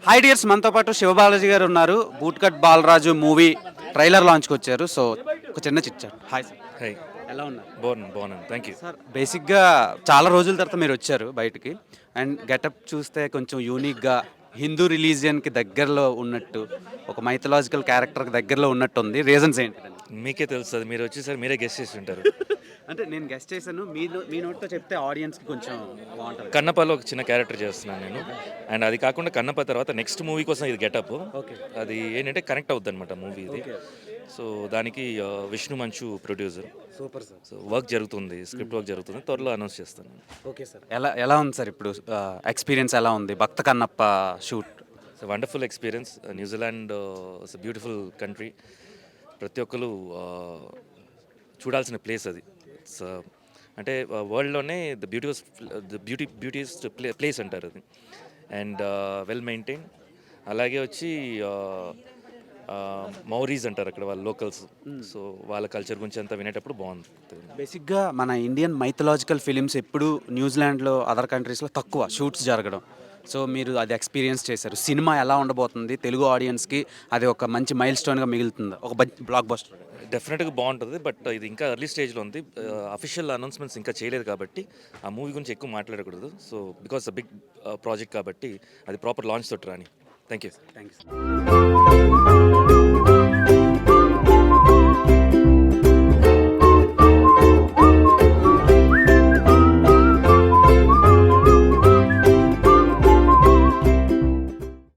High dears, మనతో పాటు శివబాలాజీ గారు ఉన్నారు. Boot cut Balaraju movie trailer లాంచ్కి వచ్చారు. సో ఒక చిన్న చిట్చాట్. హాయ్ సార్, హై, ఎలా ఉన్నారు? బాగున్నాను, థ్యాంక్ యూ. సార్, బేసిక్గా చాలా రోజుల తర్వాత మీరు వచ్చారు బయటికి. అండ్ గెటప్ చూస్తే కొంచెం యూనిక్గా హిందూ రిలీజియన్కి దగ్గరలో ఉన్నట్టు, ఒక మైథలాజికల్ క్యారెక్టర్కి దగ్గరలో ఉన్నట్టు ఉంది. రీజన్స్ ఏంటి? మీకే తెలుస్తుంది, మీరు వచ్చేసరి మీరే గెస్ట్ చేసి ఉంటారు. అంటే నేను గెస్ట్ చేశాను, మీ నోట్తో చెప్తే ఆడియన్స్కి కొంచెం బాగుంటుంది. కన్నప్పలో ఒక చిన్న క్యారెక్టర్ చేస్తున్నాను నేను. అండ్ అది కాకుండా కన్నప్ప తర్వాత నెక్స్ట్ మూవీ కోసం ఇది గెటప్. ఓకే. అది ఏంటంటే కనెక్ట్ అవుద్ది అనమాట మూవీ ఇది. సో దానికి Vishnu Manchu producer. Super sir. So work జరుగుతుంది, స్క్రిప్ట్ వర్క్ జరుగుతుంది, త్వరలో అనౌన్స్ చేస్తాను. Okay sir. ఎలా ఉంది సార్ ఇప్పుడు ఎక్స్పీరియన్స్ ఎలా ఉంది Bhakta Kannappa shoot? So wonderful experience. New Zealand it's beautiful country. ప్రతి ఒక్కరు చూడాల్సిన ప్లేస్ అది. ఇట్స్ అంటే వరల్డ్లోనే బ్యూటియస్ట్ ప్లేస్ అంటారు అది. And well maintain. అలాగే వచ్చి మౌరీస్ అంటారు అక్కడ వాళ్ళ లోకల్స్. సో వాళ్ళ కల్చర్ గురించి అంతా వినేటప్పుడు బాగుంది. బేసిక్గా మన ఇండియన్ మైథలాజికల్ ఫిలిమ్స్ ఎప్పుడు న్యూజిలాండ్లో, అదర్ కంట్రీస్లో తక్కువ షూట్స్ జరగడం. సో మీరు అది ఎక్స్పీరియన్స్ చేశారు. సినిమా ఎలా ఉండబోతుంది తెలుగు ఆడియన్స్కి? అది ఒక మంచి మైల్ స్టోన్గా మిగులుతుంది, ఒక బ్లాక్ బస్టర్. డెఫినెట్గా బాగుంటుంది, బట్ ఇది ఇంకా ఎర్లీ స్టేజ్లో ఉంది. అఫీషియల్ అనౌన్స్మెంట్స్ ఇంకా చేయలేదు కాబట్టి ఆ మూవీ గురించి ఎక్కువ మాట్లాడకూడదు. సో బికాస్ బిగ్ ప్రాజెక్ట్ కాబట్టి అది ప్రాపర్ లాంచ్ తోటి రాని. Thank you.